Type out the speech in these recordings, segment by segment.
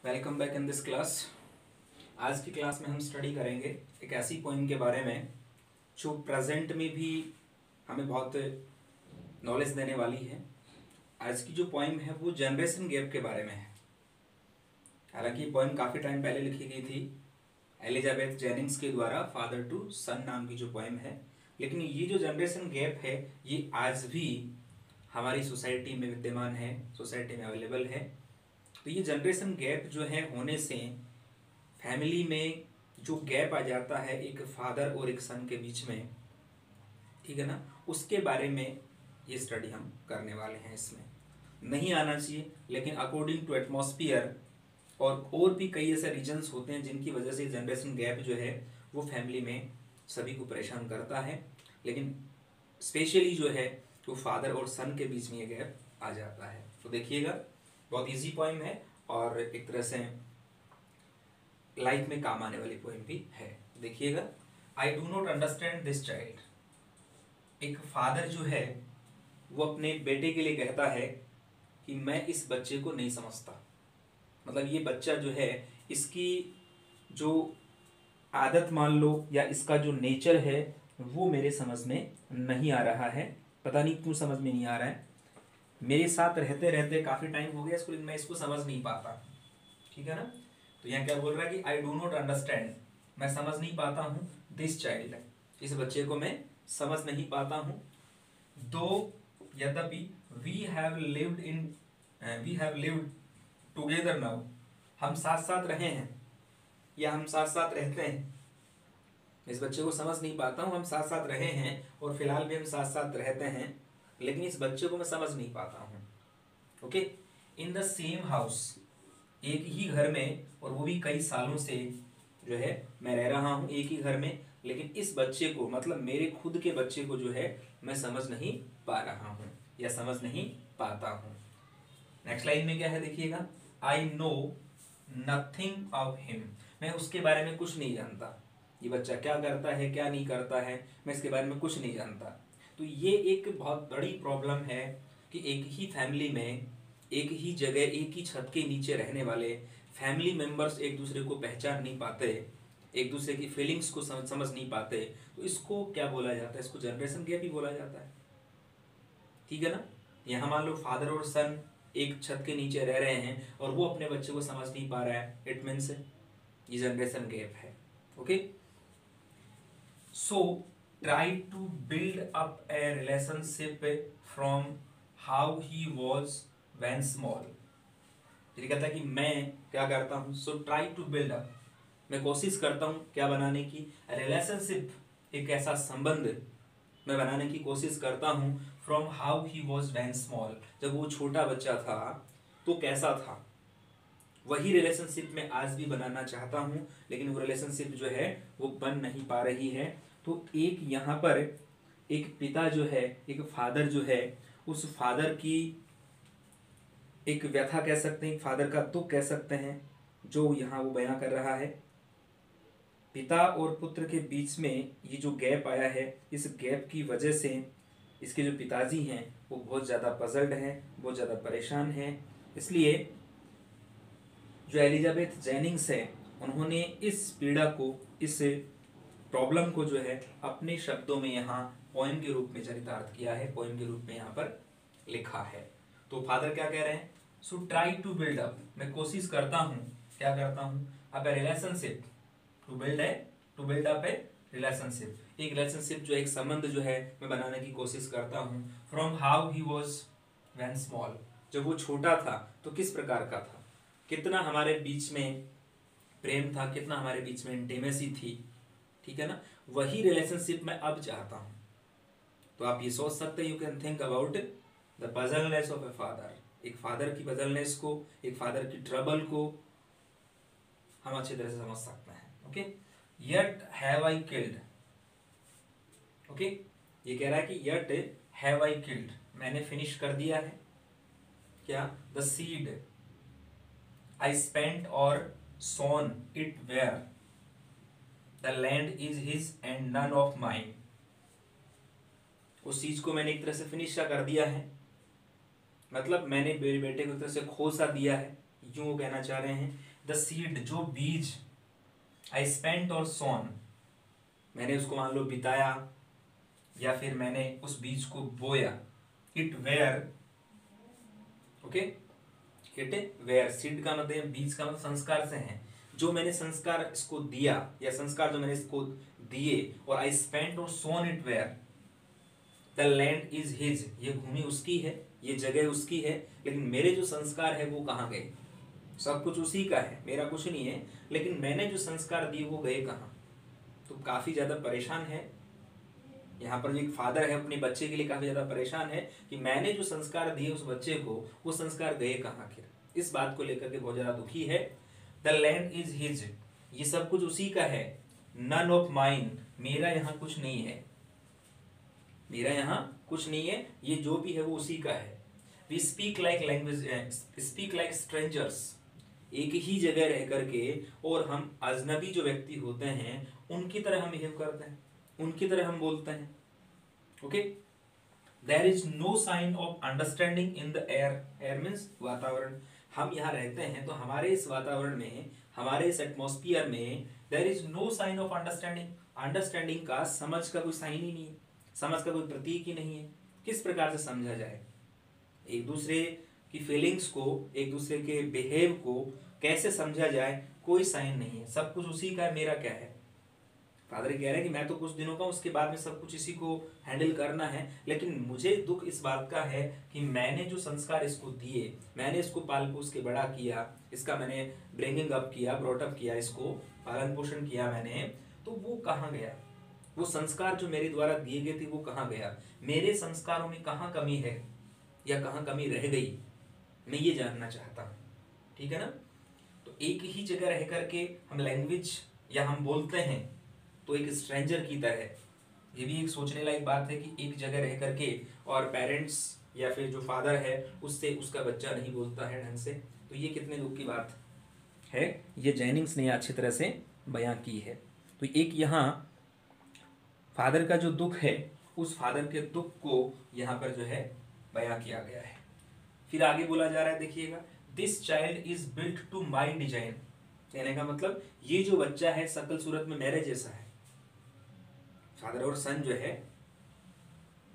Welcome back in this class. आज की class में हम स्टडी करेंगे एक ऐसी पोइम के बारे में जो प्रेजेंट में भी हमें बहुत नॉलेज देने वाली है। आज की जो पोइम है वो जनरेशन गैप के बारे में है। हालांकि ये पोइम काफ़ी टाइम पहले लिखी गई थी एलिजाबेथ जेनिंग्स के द्वारा, फादर टू सन नाम की जो पोइम है, लेकिन ये जो जनरेशन गैप है ये आज भी हमारी सोसाइटी में विद्यमान है, सोसाइटी में अवेलेबल है। तो ये जनरेशन गैप जो है होने से फैमिली में जो गैप आ जाता है एक फादर और एक सन के बीच में, ठीक है ना, उसके बारे में ये स्टडी हम करने वाले हैं। इसमें नहीं आना चाहिए, लेकिन अकॉर्डिंग टू एटमॉस्फियर और भी कई ऐसे रीजन्स होते हैं जिनकी वजह से जनरेशन गैप जो है वो फैमिली में सभी को परेशान करता है, लेकिन स्पेशली जो है वो फादर और सन के बीच में ये गैप आ जाता है। तो देखिएगा, बहुत इजी पोइम है और एक तरह से लाइफ में काम आने वाली पोइम भी है। देखिएगा, I do not understand this child. एक फादर जो है वो अपने बेटे के लिए कहता है कि मैं इस बच्चे को नहीं समझता। मतलब ये बच्चा जो है, इसकी जो आदत मान लो या इसका जो नेचर है वो मेरे समझ में नहीं आ रहा है। पता नहीं क्यों समझ में नहीं आ रहा है। मेरे साथ रहते रहते काफ़ी टाइम हो गया इसको, लेकिन मैं इसको समझ नहीं पाता। ठीक है ना। तो यहाँ क्या बोल रहा है कि आई डू नॉट अंडरस्टैंड, मैं समझ नहीं पाता हूँ दिस चाइल्ड, इस बच्चे को मैं समझ नहीं पाता हूँ। दो यद्यपि we have lived together now, हम साथ साथ रहे हैं या हम साथ साथ रहते हैं। इस बच्चे को समझ नहीं पाता हूँ, हम साथ साथ रहे हैं और फिलहाल भी हम साथ साथ रहते हैं, लेकिन इस बच्चे को मैं समझ नहीं पाता हूँ। Okay, in the same house, एक ही घर में, और वो भी कई सालों से जो है मैं रह रहा हूँ एक ही घर में, लेकिन इस बच्चे को, मतलब मेरे खुद के बच्चे को जो है मैं समझ नहीं पा रहा हूँ या समझ नहीं पाता हूँ। नेक्स्ट लाइन में क्या है देखिएगा, I know nothing of him, मैं उसके बारे में कुछ नहीं जानता। ये बच्चा क्या करता है क्या नहीं करता है मैं इसके बारे में कुछ नहीं जानता। तो ये एक बहुत बड़ी प्रॉब्लम है कि एक ही फैमिली में, एक ही जगह, एक ही छत के नीचे रहने वाले फैमिली मेंबर्स एक दूसरे को पहचान नहीं पाते, एक दूसरे की फीलिंग्स को समझ नहीं पाते। तो इसको क्या बोला जाता है? इसको जनरेशन गैप ही बोला जाता है। ठीक है ना। यहाँ मान लो फादर और सन एक छत के नीचे रह रहे हैं और वो अपने बच्चे को समझ नहीं पा रहा है, इट मीन्स ये जनरेशन गैप है। Okay, so try to build up a relationship from how he was when small. ये कहता है कि मैं क्या करता हूँ, so try to build up, मैं कोशिश करता हूँ क्या बनाने की, रिलेशनशिप, एक ऐसा संबंध मैं बनाने की कोशिश करता हूँ from how he was when small, जब वो छोटा बच्चा था तो कैसा था, वही रिलेशनशिप मैं आज भी बनाना चाहता हूँ, लेकिन वो रिलेशनशिप जो है वो बन नहीं पा रही है। तो एक यहाँ पर एक पिता जो है, एक फादर जो है, उस फादर की एक व्यथा कह सकते हैं, एक फादर का दुख कह सकते हैं जो यहाँ वो बयां कर रहा है। पिता और पुत्र के बीच में ये जो गैप आया है, इस गैप की वजह से इसके जो पिताजी हैं वो बहुत ज़्यादा पजल्ड हैं, बहुत ज़्यादा परेशान हैं। इसलिए जो एलिजाबेथ जेनिंग्स है उन्होंने इस पीड़ा को, इस प्रॉब्लम को जो है अपने शब्दों में यहाँ पोएम के रूप में चरितार्थ किया है, पोएम के रूप में यहाँ पर लिखा है। तो फादर क्या कह रहे हैं, so try to build up, मैं कोशिश करता हूँ, क्या करता हूँ, अब a relationship, to build up a relationship, एक रिलेशनशिप जो एक संबंध जो है मैं बनाने की कोशिश करता हूँ from how he was when small, जब वो छोटा था तो किस प्रकार का था, कितना हमारे बीच में प्रेम था, कितना हमारे बीच में इंटीमेसी थी। ठीक है ना, वही रिलेशनशिप मैं अब चाहता हूँ। तो आप ये सोच सकते हैं, you can think about the puzzleness of a father, एक फादर की पजलनेस को, एक फादर की ट्रबल को हम अच्छी तरह से समझ सकते हैं। Okay, yet have I killed, okay, ये कह रहा है कि यट हैव आई किल्ड, मैंने फिनिश कर दिया है क्या, द सीड आई स्पेंट और sown it where the land is his and none of mine, उस चीज को मैंने एक तरह से फिनिश कर दिया है, मतलब मैंने मेरे बेटे को एक तरह से खो सा दिया है, यूं वो कहना चाह रहे हैं। द सीड, जो बीज, आई स्पेंट और सोन, मैंने उसको मान लो बिताया या फिर मैंने उस बीज को बोया, it were, okay, it were, seed का मतलब बीज का मतलब संस्कार से है, जो मैंने संस्कार इसको दिया या संस्कार जो मैंने इसको दिए, और आई स्पेंट और sown it where, the land is his, ये भूमि उसकी है, ये जगह उसकी है, लेकिन मेरे जो संस्कार है वो कहाँ गए? सब कुछ उसी का है, मेरा कुछ नहीं है, लेकिन मैंने जो संस्कार दिए वो गए कहाँ? तो काफी ज्यादा परेशान है यहाँ पर, जो एक फादर है अपने बच्चे के लिए काफी ज्यादा परेशान है कि मैंने जो संस्कार दिए उस बच्चे को, वो संस्कार गए कहाँ आखिर? इस बात को लेकर के बहुत ज्यादा दुखी है। द लैंड इज हिज, ये सब कुछ उसी का है, नन ऑफ माइन, मेरा यहाँ कुछ नहीं है, मेरा यहाँ कुछ नहीं है, ये जो भी है वो उसी का है। We speak like language, speak like strangers, एक ही जगह रह करके और हम अजनबी जो व्यक्ति होते हैं उनकी तरह हम बिहेव करते हैं, उनकी तरह हम बोलते हैं, okay. There is no sign of understanding in the air, air means वातावरण, हम यहाँ रहते हैं तो हमारे इस वातावरण में, हमारे इस एटमॉस्फियर में there is no sign of understanding, understanding का, समझ का कोई साइन ही नहीं है, समझ का कोई प्रतीक ही नहीं है। किस प्रकार से समझा जाए? एक दूसरे की फीलिंग्स को, एक दूसरे के बिहेव को कैसे समझा जाए? कोई साइन नहीं है, सब कुछ उसी का है, मेरा क्या है? फादर कह रहे हैं कि मैं तो कुछ दिनों का, उसके बाद में सब कुछ इसी को हैंडल करना है, लेकिन मुझे दुख इस बात का है कि मैंने जो संस्कार इसको दिए, मैंने इसको पाल पोस के बड़ा किया, इसका मैंने ब्रिंगिंग अप किया, ब्रॉट अप किया, इसको पालन पोषण किया मैंने, तो वो कहाँ गया? वो संस्कार जो मेरे द्वारा दिए गए थे वो कहाँ गया? मेरे संस्कारों में कहाँ कमी है या कहाँ कमी रह गई, मैं ये जानना चाहता हूँ, ठीक है ना। तो एक ही जगह रह करके हम लैंग्वेज या हम बोलते हैं तो एक स्ट्रेंजर की तरह, ये भी एक सोचने लायक बात है कि एक जगह रह करके और पेरेंट्स या फिर जो फादर है उससे उसका बच्चा नहीं बोलता है ढंग से, तो ये कितने दुख की बात है, ये जेनिंग्स ने अच्छी तरह से बयां की है। तो एक यहाँ फादर का जो दुख है, उस फादर के दुख को यहाँ पर जो है बयां किया गया है। फिर आगे बोला जा रहा है, देखिएगा, this child is built to my design, कहने का मतलब ये जो बच्चा है सकल सूरत में मेरे जैसा है, फादर और सन जो है,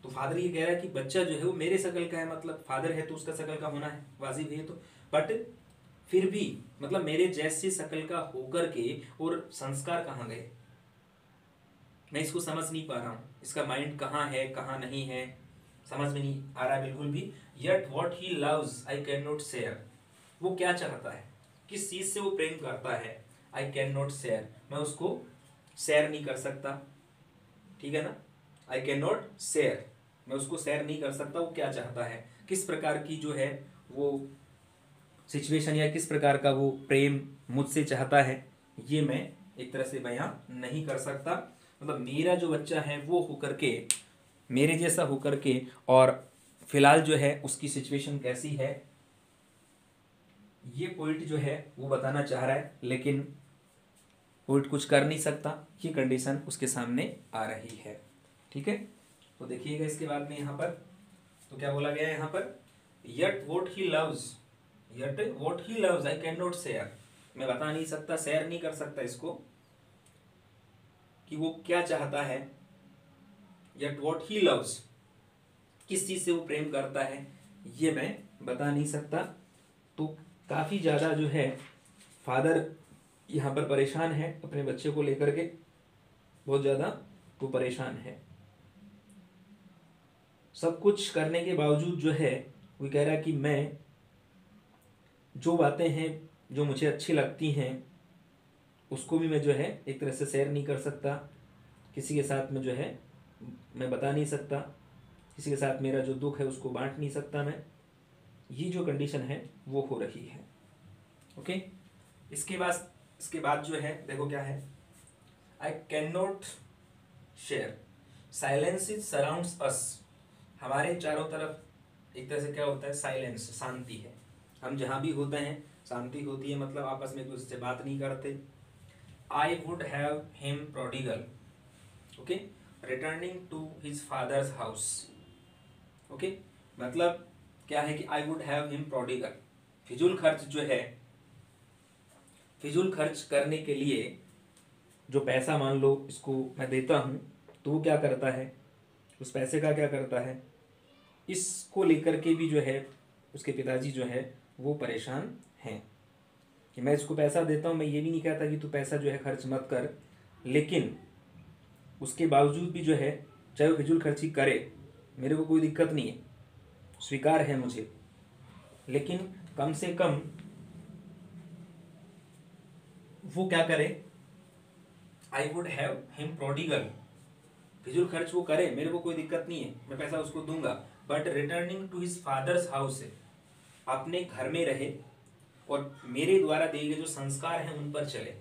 तो फादर ये कह रहा है कि बच्चा जो है वो मेरे शकल का है, मतलब फादर है तो उसका शकल का होना है, वाजिब है तो, बट फिर भी मतलब मेरे जैसे शकल का होकर के और संस्कार कहाँ गए? मैं इसको समझ नहीं पा रहा हूँ, इसका माइंड कहाँ है कहाँ नहीं है, समझ में नहीं आ रहा बिल्कुल भी। Yet what he loves I can not share, वो क्या चाहता है, किस चीज से वो प्रेम करता है, आई कैन नॉट शेयर, मैं उसको शेयर नहीं कर सकता, ठीक है ना। आई कैन नॉट शेयर, मैं उसको शेयर नहीं कर सकता, वो क्या चाहता है, किस प्रकार की जो है वो सिचुएशन या किस प्रकार का वो प्रेम मुझसे चाहता है, ये मैं एक तरह से बयां नहीं कर सकता। मतलब मेरा जो बच्चा है वो होकर के, मेरे जैसा होकर के, और फिलहाल जो है उसकी सिचुएशन कैसी है, ये पॉइंट जो है वो बताना चाह रहा है, लेकिन पॉइंट कुछ कर नहीं सकता, ये कंडीशन उसके सामने आ रही है, ठीक है। तो देखिएगा इसके बाद में यहाँ पर तो क्या बोला गया है यहाँ पर, yet what he loves, yet what he loves I can not share, मैं बता नहीं सकता, शेयर नहीं कर सकता इसको कि वो क्या चाहता है। यट वॉट ही लव्स, किस चीज से वो प्रेम करता है, ये मैं बता नहीं सकता। तो काफी ज्यादा जो है फादर यहाँ पर परेशान है अपने बच्चे को लेकर के, बहुत ज्यादा वो परेशान है। सब कुछ करने के बावजूद जो है वो कह रहा है कि मैं जो बातें हैं जो मुझे अच्छी लगती हैं उसको भी मैं जो है एक तरह से शेयर नहीं कर सकता, किसी के साथ में जो है मैं बता नहीं सकता, किसी के साथ मेरा जो दुख है उसको बांट नहीं सकता मैं, ये जो कंडीशन है वो हो रही है, ओके। इसके बाद जो है देखो क्या है, I can not share, silence is surrounds us, हमारे चारों तरफ एक तरह से क्या होता है, साइलेंस, शांति है, हम जहां भी होते हैं शांति होती है, मतलब आपस में एक दूसरे से बात नहीं करते। I would have him prodigal, okay, returning to his father's house, okay, मतलब क्या है कि I would have him prodigal, फिजूल खर्च जो है फिजूल खर्च करने के लिए जो पैसा मान लो इसको मैं देता हूँ, तो वो क्या करता है, उस पैसे का क्या करता है, इसको लेकर के भी जो है उसके पिताजी जो है वो परेशान हैं कि मैं इसको पैसा देता हूँ, मैं ये भी नहीं कहता कि तू पैसा जो है खर्च मत कर, लेकिन उसके बावजूद भी जो है चाहे वो फिजूल खर्ची करे, मेरे को कोई दिक्कत नहीं है, स्वीकार है मुझे, लेकिन कम से कम वो क्या करे, आई वुड हैव हिम प्रोडिगल, फिजूल खर्च वो करे, मेरे को कोई दिक्कत नहीं है, मैं पैसा उसको दूंगा, but returning to his father's house, अपने घर में रहे और मेरे द्वारा दिए गए जो संस्कार हैं उन पर चले।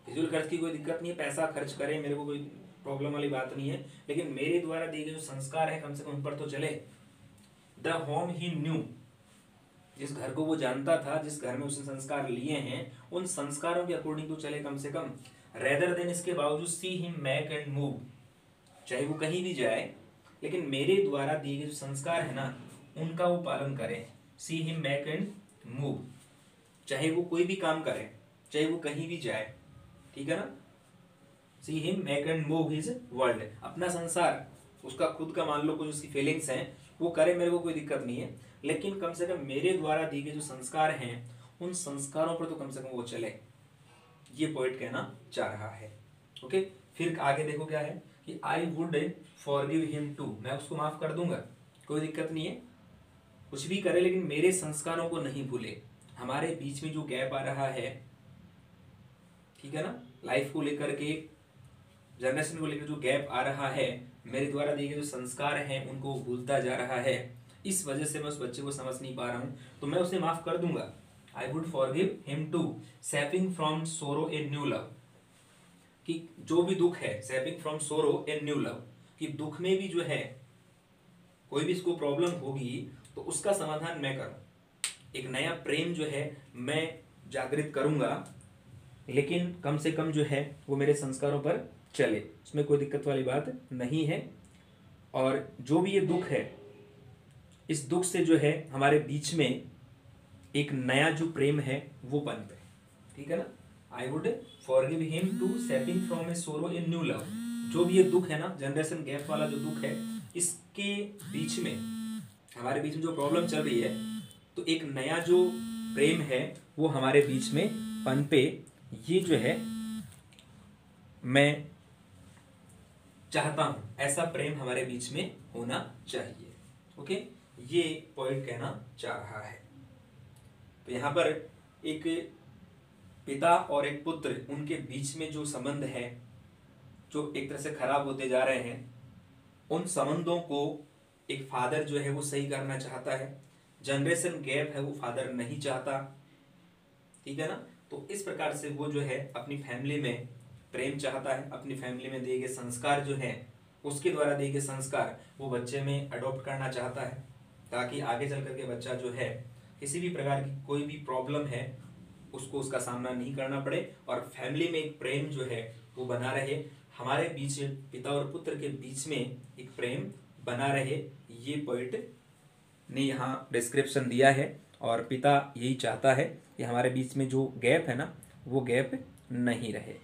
फिजूल खर्च की कोई दिक्कत नहीं है, पैसा खर्च करे, मेरे को कोई प्रॉब्लम वाली बात नहीं है, लेकिन मेरे द्वारा दिए गए जो संस्कार हैं कम से कम उन पर तो चले। द होम ही न्यू, जिस घर को वो जानता था, जिस घर में उसने संस्कार लिए हैं, उन संस्कारों के अकॉर्डिंग तो चले कम से कम। रेदर देन, इसके बावजूद see him make and move, चाहे वो कहीं भी जाए लेकिन मेरे द्वारा दिए गए जो संस्कार है ना उनका वो पालन करें। See him make and move, चाहे वो कोई भी काम करे, चाहे वो कहीं भी जाए, ठीक है ना। See him make and move his world, अपना संसार, उसका खुद का मान लो कुछ उसकी फीलिंग्स हैं वो करे, मेरे को कोई दिक्कत नहीं है, लेकिन कम से कम मेरे द्वारा दिए गए जो संस्कार हैं उन संस्कारों पर तो कम से कम वो चले, ये पॉइंट कहना चाह रहा है। ओके, फिर आगे देखो क्या है कि I would forgive him too, मैं उसको माफ कर दूंगा, कोई दिक्कत नहीं है, कुछ भी करे लेकिन मेरे संस्कारों को नहीं भूले। हमारे बीच में जो गैप आ रहा है, ठीक है ना, लाइफ को लेकर के, जनरेशन को लेकर जो गैप आ रहा है, मेरे द्वारा दिए गए जो संस्कार हैं उनको भूलता जा रहा है, इस वजह से मैं उस बच्चे को समझ नहीं पा रहा हूं, तो मैं उसे माफ कर दूंगा। I would forgive him to, saving from sorrow a new love, कि जो भी दुख है, saving from sorrow a new love, कि दुख में भी जो है कोई भी इसको प्रॉब्लम होगी तो उसका समाधान मैं करूं, एक नया प्रेम जो है मैं जागृत करूंगा, लेकिन कम से कम जो है वो मेरे संस्कारों पर चले, उसमें कोई दिक्कत वाली बात नहीं है। और जो भी ये दुख है, इस दुख से जो है हमारे बीच में एक नया जो प्रेम है वो पनपे, ठीक है ना। I would forgive him to saving from a sorrow in new love, जो भी ये दुख है ना, जनरेशन गैप वाला जो दुख है, इसके बीच में, हमारे बीच में जो प्रॉब्लम चल रही है, तो एक नया जो प्रेम है वो हमारे बीच में पनपे, ये जो है मैं चाहता हूं, ऐसा प्रेम हमारे बीच में होना चाहिए। ओके, ये पॉइंट कहना चाह रहा है। तो यहां पर एक पिता और एक पुत्र, उनके बीच में जो संबंध है जो एक तरह से खराब होते जा रहे हैं, उन संबंधों को एक फादर जो है वो सही करना चाहता है, जनरेशन गैप है वो फादर नहीं चाहता, ठीक है ना। तो इस प्रकार से वो जो है अपनी फैमिली में प्रेम चाहता है, अपनी फैमिली में दिए गए संस्कार जो है, उसके द्वारा दिए गए संस्कार वो बच्चे में अडॉप्ट करना चाहता है, ताकि आगे चल करके बच्चा जो है किसी भी प्रकार की कोई भी प्रॉब्लम है उसको उसका सामना नहीं करना पड़े, और फैमिली में एक प्रेम जो है वो बना रहे, हमारे बीच पिता और पुत्र के बीच में एक प्रेम बना रहे, ये पॉइंट ने यहाँ डिस्क्रिप्शन दिया है। और पिता यही चाहता है कि हमारे बीच में जो गैप है ना वो गैप नहीं रहे।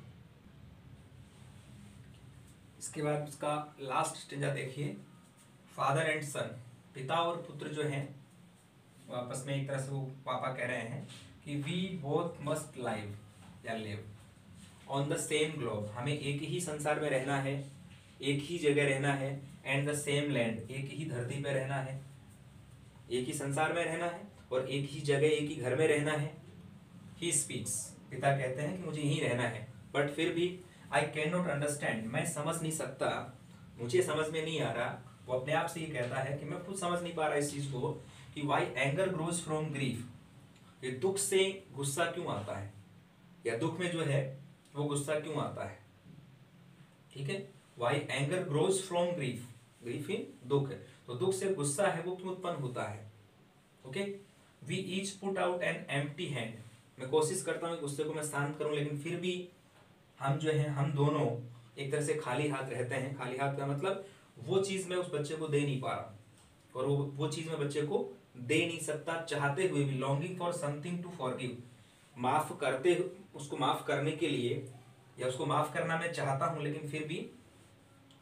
इसके बाद उसका लास्ट स्टेंजा देखिए, फादर एंड सन, पिता और पुत्र जो हैं वो आपस में एक तरह से वो पापा कह रहे हैं कि वी बोथ मस्ट लाइव या live on the same globe, हमें एक ही संसार में रहना है, एक ही जगह रहना है, एंड द सेम लैंड, एक ही धरती पे रहना है, एक ही संसार में रहना है और एक ही जगह, एक ही घर में रहना है। ही स्पीक्स, पिता कहते हैं कि मुझे यहीं रहना है, बट फिर भी आई कैन नॉट अंडरस्टैंड, मैं समझ नहीं सकता, मुझे समझ में नहीं आ रहा, वो अपने आप से ये कहता है कि मैं खुद समझ नहीं पा रहा इस चीज को कि why anger grows from grief, ये दुख से गुस्सा क्यों आता है, या दुख में जो है वो गुस्सा क्यों आता है, ठीक है। Why anger grows from grief, grief इन दुख है, तो दुख से गुस्सा है वो क्यों उत्पन्न होता है। Okay, we each put out an empty hand, मैं कोशिश करता हूँ गुस्से को मैं शांत करूं, लेकिन फिर भी हम जो है, हम दोनों एक तरह से खाली हाथ रहते हैं। खाली हाथ का मतलब वो चीज मैं उस बच्चे को दे नहीं पा रहा, और वो चीज मैं बच्चे को दे नहीं सकता चाहते हुए भी, longing for something to forgive, माफ करते, उसको माफ करने के लिए, या उसको माफ करना मैं चाहता हूं लेकिन फिर भी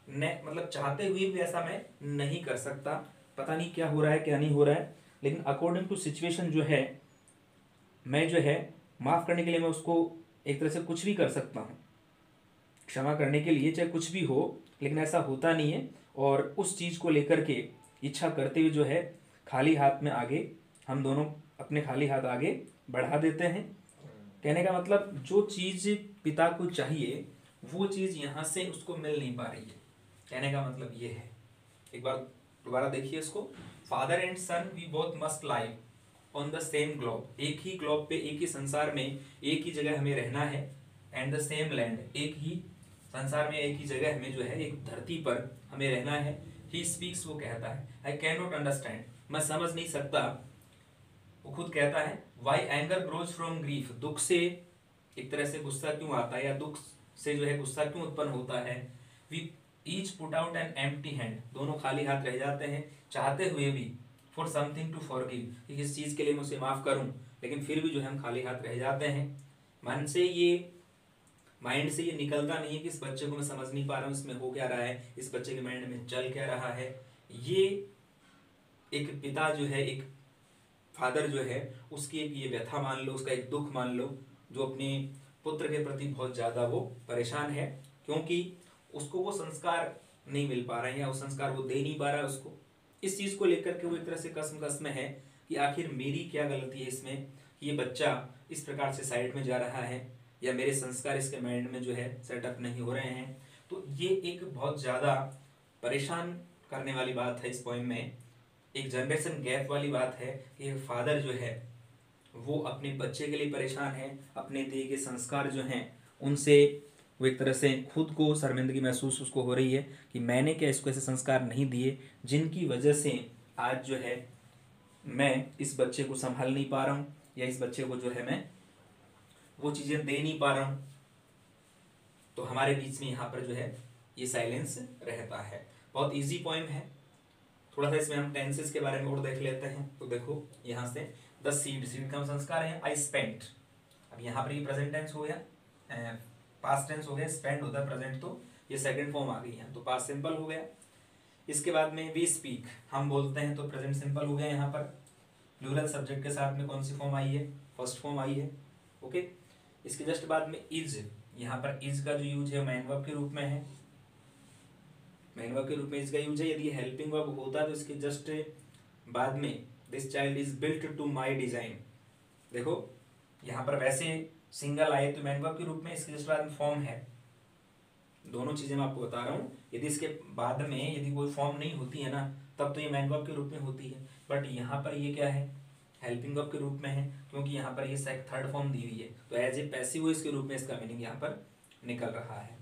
मतलब चाहते हुए भी ऐसा मैं नहीं कर सकता। पता नहीं क्या हो रहा है क्या नहीं हो रहा है, लेकिन अकॉर्डिंग टू सिचुएशन जो है मैं जो है माफ करने के लिए मैं उसको एक तरह से कुछ भी कर सकता हूँ, क्षमा करने के लिए चाहे कुछ भी हो, लेकिन ऐसा होता नहीं है। और उस चीज़ को लेकर के इच्छा करते हुए जो है खाली हाथ में आगे हम दोनों अपने खाली हाथ आगे बढ़ा देते हैं। कहने का मतलब जो चीज़ पिता को चाहिए वो चीज़ यहाँ से उसको मिल नहीं पा रही है। कहने का मतलब ये है, एक बार दोबारा देखिए इसको। Father and son we both must live on the same globe, एक ही ग्लोब पे, एक ही संसार में, एक ही जगह हमें रहना है। एंड द सेम लैंड, एक ही संसार में, एक ही जगह हमें जो है, एक धरती पर हमें रहना है। ही स्पीक्स, वो कहता है, आई कैन नॉट अंडरस्टैंड, मैं समझ नहीं सकता। वो खुद कहता है, why anger grows from grief, दुख से एक तरह से गुस्सा क्यों आता है, या दुख से जो है गुस्सा क्यों उत्पन्न होता है। We each put out an empty hand, दोनों खाली हाथ रह जाते हैं चाहते हुए भी, फॉर समथिंग टू फॉरगिव, कि किस चीज़ के लिए मैं उसे माफ़ करूं, लेकिन फिर भी जो है हम खाली हाथ रह जाते हैं। मन से ये, माइंड से ये निकलता नहीं है कि इस बच्चे को मैं समझ नहीं पा रहा हूँ, इसमें हो क्या रहा है, इस बच्चे के माइंड में चल क्या रहा है। ये एक पिता जो है, एक फादर जो है, उसकी एक ये व्यथा मान लो, उसका एक दुख मान लो, जो अपने पुत्र के प्रति बहुत ज़्यादा वो परेशान है, क्योंकि उसको वो संस्कार नहीं मिल पा रहे हैं, या वो संस्कार वो दे नहीं पा रहा है उसको। इस चीज़ को लेकर के वो एक तरह से कसम है कि आखिर मेरी क्या गलती है इसमें, ये बच्चा इस प्रकार से साइड में जा रहा है, या मेरे संस्कार इसके माइंड में जो है सेटअप नहीं हो रहे हैं। तो ये एक बहुत ज़्यादा परेशान करने वाली बात है इस पोएम में, एक जनरेशन गैप वाली बात है कि फादर जो है वो अपने बच्चे के लिए परेशान है, अपने दिए के संस्कार जो हैं उनसे वो एक तरह से खुद को शर्मिंदगी महसूस उसको हो रही है कि मैंने क्या इसको ऐसे संस्कार नहीं दिए जिनकी वजह से आज जो है मैं इस बच्चे को संभाल नहीं पा रहा हूँ, या इस बच्चे को जो है मैं वो चीज़ें दे नहीं पा रहा हूँ। तो हमारे बीच में यहाँ पर जो है ये साइलेंस रहता है। बहुत इजी पोएम है। थोड़ा सा इसमें हम टेंसेस के बारे में और देख लेते हैं। तो देखो यहाँ से, द सीड, सीड का संस्कार है आई स्पेंट। अब यहाँ पर ये प्रेजेंट टेंस हो गया, पास्ट टेंस हो गया, स्पेंड होता है प्रेजेंट, तो ये सेकंड फॉर्म आ गई है, तो पास्ट सिंपल हो गया। इसके बाद में वी स्पीक, हम बोलते हैं, तो प्रेजेंट सिंपल हो गया। यहाँ पर प्लूरल सब्जेक्ट के साथ में कौन सी फॉर्म आई है, फर्स्ट फॉर्म आई है। ओके, इसके जस्ट बाद में इज, यहाँ पर इज का जो यूज है मैन वर्ब के रूप में है, मैन वर्ब के रूप में इसका यूज है। यदि हेल्पिंग वर्ब होता तो इसके जस्ट बाद में this child is built to my design. देखो यहाँ पर वैसे सिंगल आए तो मैन वर्ब के रूप में, इसके जस्ट बाद में फॉर्म है। दोनों चीजें मैं आपको बता रहा हूँ। यदि इसके बाद में यदि कोई फॉर्म नहीं होती है ना, तब तो ये मैन वर्ब के रूप में होती है, बट यहाँ पर ये क्या है, हेल्पिंग वर्ब के रूप में है, क्योंकि यहाँ पर ये थर्ड फॉर्म दी हुई है, तो एज ए पैसिव वॉइस के रूप में इसका मीनिंग यहाँ पर निकल रहा है।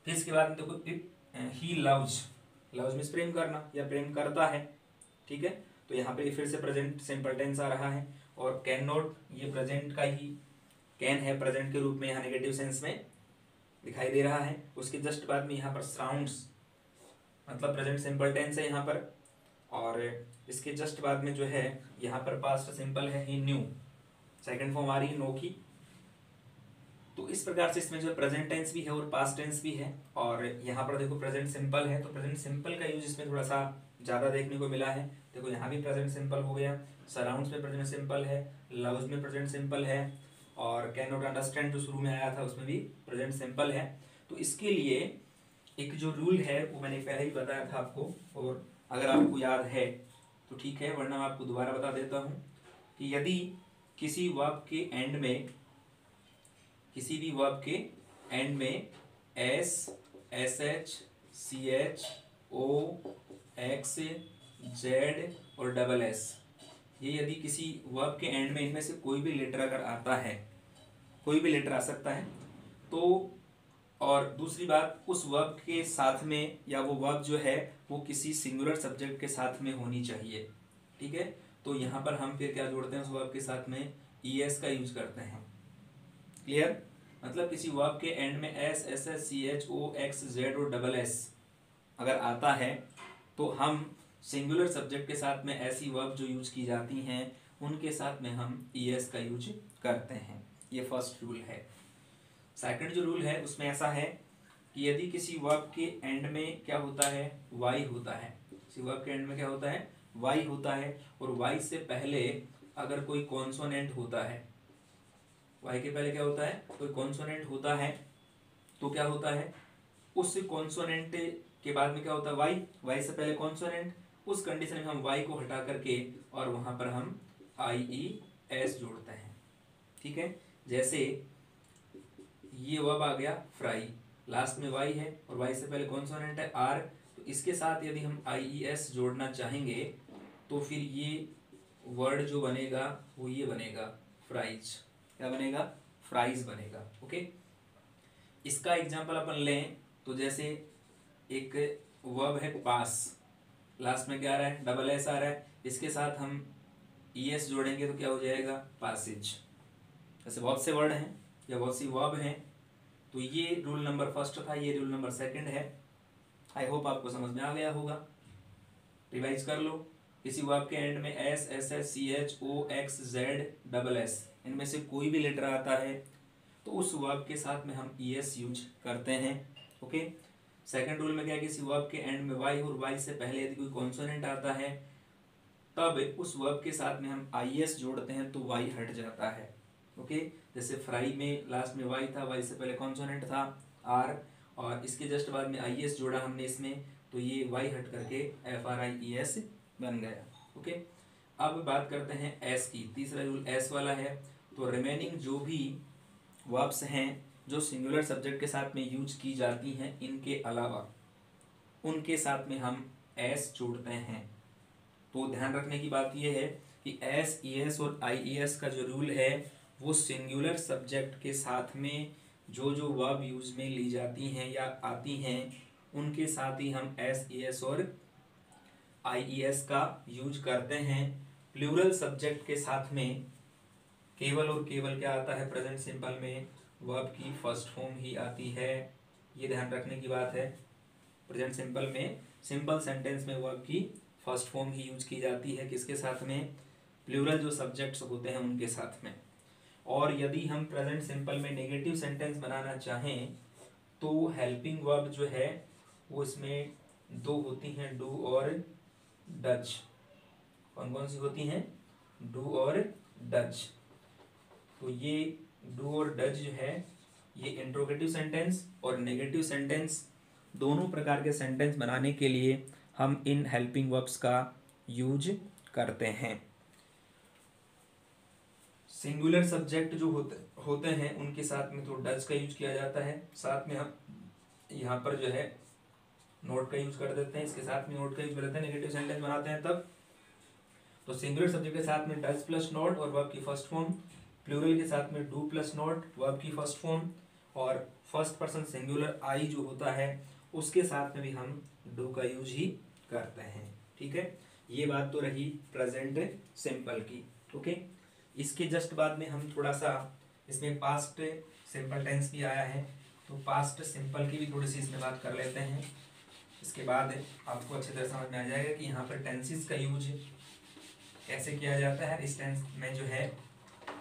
फिर इसके बाद में देखो, it he loves, loves means प्रेम करना या प्रेम करता है, ठीक है। तो यहाँ पे फिर से प्रेजेंट सिंपल टेंस आ रहा है, और कैन नॉट ये प्रेजेंट का ही कैन है, प्रेजेंट के रूप में यहाँ नेगेटिव सेंस में दिखाई दे रहा है। उसके जस्ट बाद में यहाँ पर साउंड्स, मतलब प्रेजेंट सिंपल टेंस है यहाँ पर, और इसके जस्ट बाद में जो है यहाँ पर पास्ट सिंपल है, ही न्यू, सेकंड फॉर्म आ रही है नो की। तो इस प्रकार से इसमें जो प्रेजेंट टेंस भी है और पास्ट टेंस भी है, और यहाँ पर देखो प्रेजेंट सिंपल है, तो प्रेजेंट सिंपल का यूज इसमें थोड़ा सा ज़्यादा देखने को मिला है। देखो यहाँ भी प्रेजेंट सिंपल हो गया, सराउंड्स में प्रेजेंट सिंपल है, लव्स में प्रेजेंट सिंपल है, और कैन नॉट अंडरस्टैंड जो शुरू में आया था उसमें भी प्रेजेंट सिंपल है। तो इसके लिए एक जो रूल है वो मैंने पहले ही बताया था आपको, और अगर आपको याद है तो ठीक है, वरना मैं आपको दोबारा बता देता हूँ कि यदि किसी वर्ब के एंड में, किसी भी वर्ब के एंड में S, S H, C H, O, X, Z और डबल एस, ये यदि किसी वर्ब के एंड में इनमें से कोई भी लेटर अगर आता है, कोई भी लेटर आ सकता है, तो और दूसरी बात उस वर्ब के साथ में, या वो वर्ब जो है वो किसी सिंगुलर सब्जेक्ट के साथ में होनी चाहिए, ठीक है। तो यहाँ पर हम फिर क्या जोड़ते हैं, उस वर्ब के साथ में ईएस का यूज करते हैं। क्लियर, मतलब किसी वर्ब के एंड में S, S S, C H, O, X, Z और डबल एस अगर आता है, तो हम सिंगुलर सब्जेक्ट के साथ में ऐसी वर्ब जो यूज की जाती हैं उनके साथ में हम ईएस का यूज करते हैं। ये फर्स्ट रूल है। सेकंड जो रूल है उसमें ऐसा है कि यदि किसी वर्ब के एंड में क्या होता है, वाई होता है, किसी वर्ब के एंड में क्या होता है, वाई होता है, और वाई से पहले अगर कोई कॉन्सोनेंट होता है, वाई के पहले क्या होता है, कोई कॉन्सोनेंट होता है, तो क्या होता है, उस कॉन्सोनेंट के बाद में क्या होता है, वाई, वाई से पहले कॉन्सोनेंट, उस कंडीशन में हम वाई को हटा करके और वहां पर हम आई ई एस जोड़ते हैं। ठीक है, जैसे ये वर्ब आ गया फ्राई, लास्ट में वाई है और वाई से पहले कॉन्सोनेंट है आर, तो इसके साथ यदि हम आई ई एस जोड़ना चाहेंगे तो फिर ये वर्ड जो बनेगा वो ये बनेगा फ्राइज। क्या बनेगा, फ्राइज बनेगा। ओके, इसका एग्जांपल अपन लें तो जैसे एक वर्ब है पास, लास्ट में क्या आ रहा है, डबल एस आ रहा है, इसके साथ हम ई एस जोड़ेंगे तो क्या हो जाएगा, पासेज। ऐसे बहुत से वर्ड हैं या बहुत सी वर्ब हैं। तो ये रूल नंबर फर्स्ट था, ये रूल नंबर सेकंड है। आई होप आपको समझ में आ गया होगा। रिवाइज कर लो। किसी वर्ब के एंड में S, S S, C H, O, X, Z, double S, इनमें से कोई भी लेटर आता है तो उस वर्ब के साथ में हम ई एस यूज करते हैं। ओके, सेकंड रूल में क्या है, किसी वर्ब के एंड में वाई और वाई से पहले यदि कोई कॉन्सोनेंट आता है तब उस वर्ब के साथ में हम आई एस जोड़ते हैं तो वाई हट जाता है। ओके, जैसे फ्राई में लास्ट में वाई था, वाई से पहले कॉन्सोनेंट था आर, और इसके जस्ट बाद में आई एस जोड़ा हमने इसमें, तो ये वाई हट करके एफ आर आई ई एस बन गया। ओके, अब बात करते हैं एस की। तीसरा रूल एस वाला है। तो रिमेनिंग जो भी वर्ब्स हैं जो सिंगुलर सब्जेक्ट के साथ में यूज की जाती हैं इनके अलावा, उनके साथ में हम एस जोड़ते हैं। तो ध्यान रखने की बात यह है कि एस, ई एस और आई ई एस का जो रूल है वो सिंगुलर सब्जेक्ट के साथ में जो जो वर्ब यूज में ली जाती हैं या आती हैं उनके साथ ही हम एस, ई एस और आई ई एस का यूज करते हैं। प्लूरल सब्जेक्ट के साथ में केवल और केवल क्या आता है, प्रेजेंट सिंपल में वर्ब की फर्स्ट फॉर्म ही आती है। ये ध्यान रखने की बात है। प्रेजेंट सिंपल में सिंपल सेंटेंस में वर्ब की फर्स्ट फॉर्म ही यूज की जाती है, किसके साथ में, प्लूरल जो सब्जेक्ट्स होते हैं उनके साथ में। और यदि हम प्रेजेंट सिंपल में नेगेटिव सेंटेंस बनाना चाहें तो हेल्पिंग वर्ब जो है वो इसमें दो होती हैं, डू और डज। कौन कौन सी होती हैं, डू और डज। तो ये डू और डज जो है ये इंट्रोगेटिव सेंटेंस और नेगेटिव सेंटेंस दोनों प्रकार के सेंटेंस बनाने के लिए हम इन हेल्पिंग वर्ब्स का यूज करते हैं। सिंगुलर सब्जेक्ट जो होते हैं उनके साथ में तो डज का यूज किया जाता है, साथ में हम यहाँ पर जो है नोट का यूज कर देते हैं, इसके साथ में नोट का यूज कर देते हैं, नेगेटिव सेंटेंस बनाते हैं तब। तो सिंगुलर सब्जेक्ट के साथ में डज प्लस नोट और वर्ब की फर्स्ट फॉर्म, प्लूरल के साथ में डू प्लस नोट वर्ब की फर्स्ट फॉर्म, और फर्स्ट पर्सन सिंगुलर आई जो होता है उसके साथ में भी हम डू का यूज ही करते हैं। ठीक है, ये बात तो रही प्रेजेंट सिंपल की। ओके, इसके जस्ट बाद में हम थोड़ा सा इसमें पास्ट सिंपल टेंस भी आया है, तो पास्ट सिंपल की भी थोड़ी सी इसमें बात कर लेते हैं। इसके बाद आपको अच्छी तरह समझ में आ जाएगा कि यहाँ पर टेंसेस का यूज कैसे किया जाता है, इस टेंस में जो है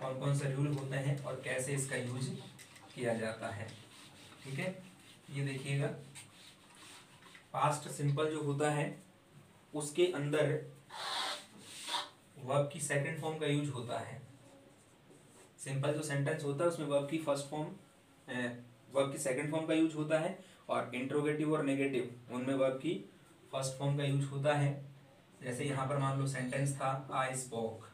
कौन कौन से रूल होते हैं और कैसे इसका यूज किया जाता है। ठीक है, ये देखिएगा पास्ट सिंपल जो होता है उसके अंदर वर्ब की सेकंड फॉर्म का यूज होता है। सिंपल जो सेंटेंस होता है उसमें वर्ब की फर्स्ट फॉर्म, वर्ब की सेकंड फॉर्म का यूज होता है, और इंट्रोगेटिव और नेगेटिव उनमें वर्ब की फर्स्ट फॉर्म का यूज होता है। जैसे यहाँ पर मान लो सेंटेंस था आई स्पोक,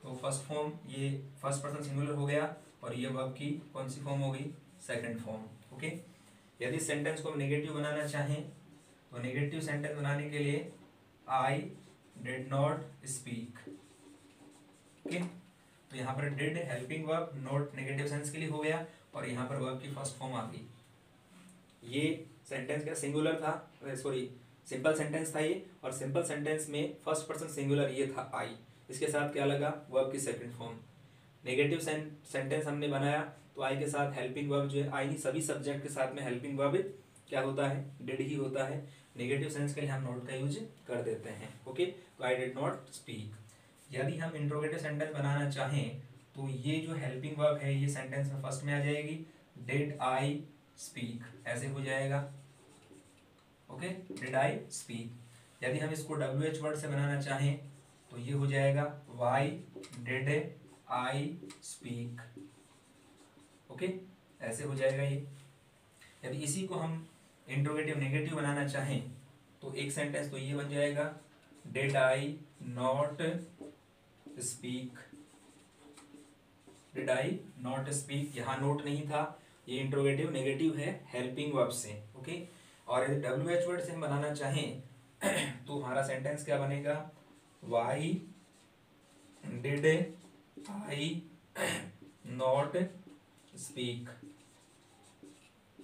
तो फर्स्ट फॉर्म ये फर्स्ट पर्सन सिंगुलर हो गया और ये वर्ब की कौन सी फॉर्म हो गई, सेकंड फॉर्म। ओके, यदि सेंटेंस को हम नेगेटिव बनाना चाहें तो नेगेटिव सेंटेंस बनाने के लिए I did not speak. Okay, तो यहाँ पर did helping verb, not negative sense के लिए हो गया, और यहाँ पर वर्ब की फर्स्ट फॉर्म आ गई। ये सेंटेंस क्या सिंगुलर था, सॉरी सिंपल सेंटेंस था ये, और सिंपल सेंटेंस में फर्स्ट पर्सन सिंगुलर ये था आई, इसके साथ क्या लगा, वर्ब की सेकंड फॉर्म। नेगेटिव सेंटेंस हमने बनाया तो आई के साथ हेल्पिंग वर्ब जो है, आई सभी सब्जेक्ट के साथ में हेल्पिंग वर्ब क्या होता है, डिड ही होता है। नेगेटिव सेंस के लिए हम नॉट का यूज कर देते हैं। ओके, तो आई डिड नॉट स्पीक। यदि हम इंट्रोगेटिव सेंटेंस बनाना चाहें तो ये जो हेल्पिंग वर्ब है ये सेंटेंस में फर्स्ट में आ जाएगी, डिड आई स्पीक, ऐसे हो जाएगा। Okay, did I speak. यदि हम इसको WH वर्ड से बनाना चाहें तो ये हो जाएगा why did I speak. Okay, ऐसे हो जाएगा ये। यदि इसी को हम इंट्रोगेटिव नेगेटिव बनाना चाहें तो एक सेंटेंस तो ये बन जाएगा, did I not speak, did I not speak. यहाँ नोट नहीं था, ये इंट्रोगेटिव नेगेटिव है हेल्पिंग वर्ब से। ओके, और यदि WH वर्ड से हम बनाना चाहें तो हमारा सेंटेंस क्या बनेगा, why did I not speak.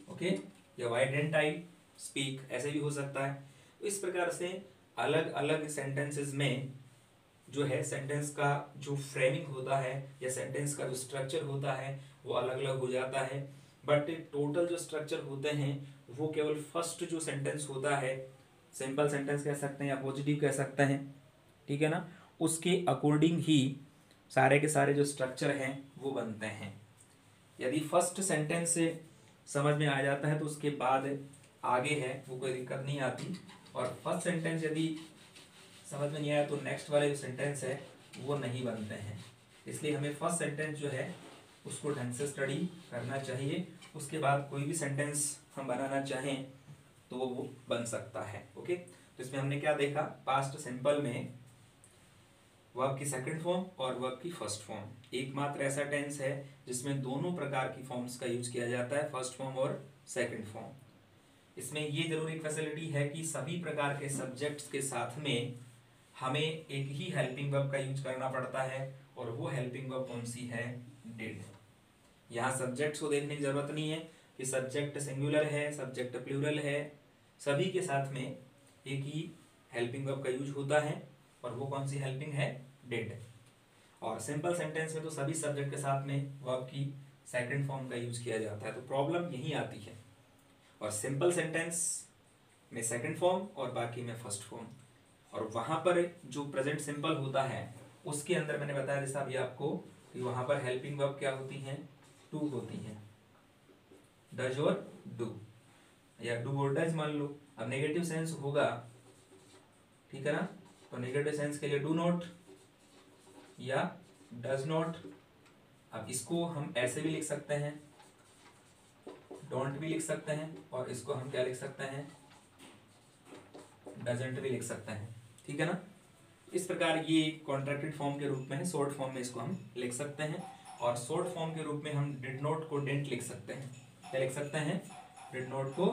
Okay, या वाई डिडंट आई स्पीक, ऐसे भी हो सकता है। तो इस प्रकार से अलग अलग सेंटेंसेस में जो है सेंटेंस का जो फ्रेमिंग होता है या सेंटेंस का जो स्ट्रक्चर होता है वो अलग अलग हो जाता है, बट टोटल जो स्ट्रक्चर होते हैं वो केवल फर्स्ट जो सेंटेंस होता है, सिंपल सेंटेंस कह सकते हैं या पॉजिटिव कह सकते हैं, ठीक है ना, उसके अकॉर्डिंग ही सारे के सारे जो स्ट्रक्चर हैं वो बनते हैं। यदि फर्स्ट सेंटेंस से समझ में आ जाता है तो उसके बाद आगे है वो कोई दिक्कत नहीं आती, और फर्स्ट सेंटेंस यदि समझ में नहीं आया तो नेक्स्ट वाले जो सेंटेंस है वो नहीं बनते हैं। इसलिए हमें फर्स्ट सेंटेंस जो है उसको ढंग से स्टडी करना चाहिए, उसके बाद कोई भी सेंटेंस हम बनाना चाहें तो वो बन सकता है। ओके, तो इसमें हमने क्या देखा, पास्ट सिंपल में वर्ब की सेकंड फॉर्म और वर्ब की फर्स्ट फॉर्म, एकमात्र ऐसा टेंस है जिसमें दोनों प्रकार की फॉर्म्स का यूज किया जाता है, फर्स्ट फॉर्म और सेकंड फॉर्म। इसमें ये जरूर एक फैसिलिटी है कि सभी प्रकार के सब्जेक्ट्स के साथ में हमें एक ही हेल्पिंग वर्ब का यूज करना पड़ता है, और वो हेल्पिंग वर्ब कौन सी है, डिड। यहाँ सब्जेक्ट्स को देखने की जरूरत नहीं है कि सब्जेक्ट सिंगुलर है, सब्जेक्ट प्लूरल है, सभी के साथ में एक ही हेल्पिंग वर्ब का यूज होता है, और वो कौन सी हेल्पिंग है, डिड। और सिंपल सेंटेंस में तो सभी सब्जेक्ट के साथ में वर्ब की सेकंड फॉर्म का यूज किया जाता है, तो प्रॉब्लम यही आती है। और सिंपल सेंटेंस में सेकंड फॉर्म और बाकी में फर्स्ट फॉर्म, और वहां पर जो प्रेजेंट सिंपल होता है उसके अंदर मैंने बताया जैसा अभी आपको कि वहां पर हेल्पिंग वर्ब क्या होती हैं, टू होती हैं, डज और डू, या डू और डज मान लो। अब नेगेटिव सेंस होगा, ठीक है ना, तो नेगेटिव सेंस के लिए डू नॉट या डज नॉट। अब इसको हम ऐसे भी लिख सकते हैं, डोंट भी लिख सकते हैं, और इसको हम क्या लिख सकते हैं, डजंट भी लिख सकते हैं, ठीक है ना। इस प्रकार ये कॉन्ट्रैक्टेड फॉर्म के रूप में है, शॉर्ट फॉर्म में इसको हम लिख सकते हैं, और शॉर्ट फॉर्म के रूप में हम डिड नॉट को डेंट लिख सकते हैं। क्या लिख सकते हैं, डिड नॉट को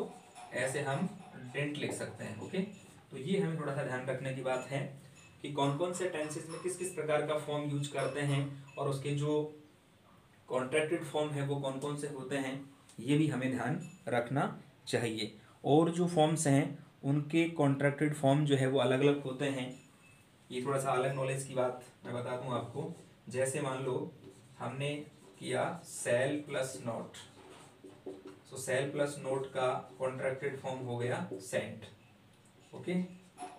ऐसे हम डेंट लिख सकते हैं। ओके, तो ये हमें थोड़ा सा ध्यान रखने की बात है कि कौन कौन से टेंसेस में किस किस प्रकार का फॉर्म यूज करते हैं, और उसके जो कॉन्ट्रैक्टेड फॉर्म है वो कौन कौन से होते हैं, ये भी हमें ध्यान रखना चाहिए। और जो फॉर्म्स हैं उनके कॉन्ट्रैक्टेड फॉर्म जो है वो अलग अलग होते हैं। ये थोड़ा सा अलग नॉलेज की बात मैं बता दूं आपको। जैसे मान लो हमने किया shall plus not, so shall plus not का कॉन्ट्रैक्टेड फॉर्म हो गया सेंट। ओके,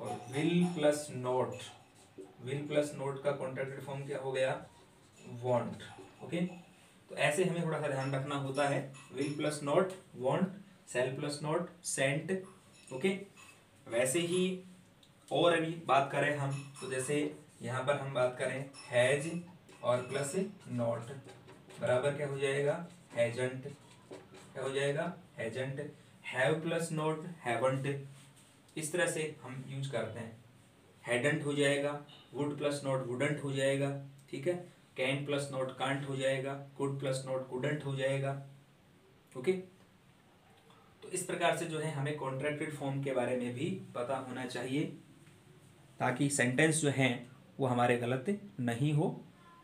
और विल प्लस नोट का कॉन्ट्रैक्टेड फॉर्म क्या हो गया, वांट। ओके, तो ऐसे हमें थोड़ा सा ध्यान रखना होता है, will plus not won't, shall plus not shan't. Okay, वैसे ही और अभी बात करें हम तो जैसे यहाँ पर हम बात करें हैज और प्लस नॉट बराबर क्या हो जाएगा, हैजंट। क्या हो जाएगा, hasn't. Have plus not haven't, इस तरह से हम यूज करते हैं। हैडंट हो जाएगा, वुड प्लस नॉट वुडंट हो जाएगा, ठीक है। कैन प्लस नॉट कांट हो जाएगा, कुड प्लस नॉट कुडंट हो जाएगा। ओके, तो इस प्रकार से जो है हमें कॉन्ट्रैक्टेड फॉर्म के बारे में भी पता होना चाहिए, ताकि सेंटेंस जो हैं वो हमारे गलत नहीं हो।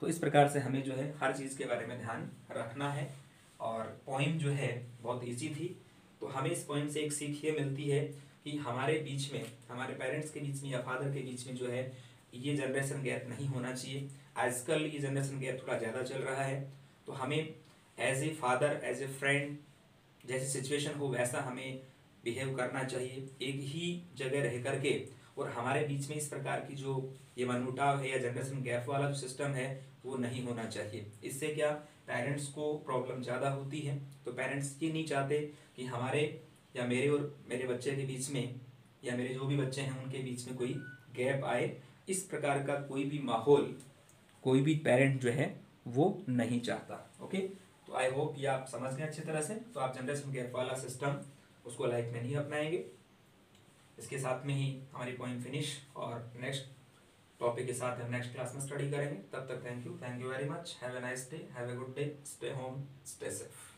तो इस प्रकार से हमें जो है हर चीज़ के बारे में ध्यान रखना है। और पोइम जो है बहुत इजी थी, तो हमें इस पोइम से एक सीख ये मिलती है कि हमारे बीच में, हमारे पेरेंट्स के बीच में या फादर के बीच में जो है ये जनरेशन गैप नहीं होना चाहिए। आजकल ये जनरेशन गैप थोड़ा ज़्यादा चल रहा है, तो हमें as a father, as a friend, जैसी सिचुएशन हो वैसा हमें बिहेव करना चाहिए। एक ही जगह रह करके और हमारे बीच में इस प्रकार की जो ये मनमुटाव है या जनरेशन गैप वाला जो सिस्टम है वो नहीं होना चाहिए। इससे क्या, पेरेंट्स को प्रॉब्लम ज़्यादा होती है। तो पेरेंट्स ये नहीं चाहते कि हमारे या मेरे और मेरे बच्चे के बीच में या मेरे जो भी बच्चे हैं उनके बीच में कोई गैप आए। इस प्रकार का कोई भी माहौल कोई भी पेरेंट जो है वो नहीं चाहता। ओके, तो आई होप ये आप समझ गए अच्छी तरह से। तो आप जनरेशन गैप वाला सिस्टम उसको लाइफ में नहीं अपनाएंगे। इसके साथ में ही हमारी पॉइंट फिनिश, और नेक्स्ट टॉपिक के साथ हम नेक्स्ट क्लास में स्टडी करेंगे। तब तक thank you very much, have a nice day, have a good day, stay home, stay safe.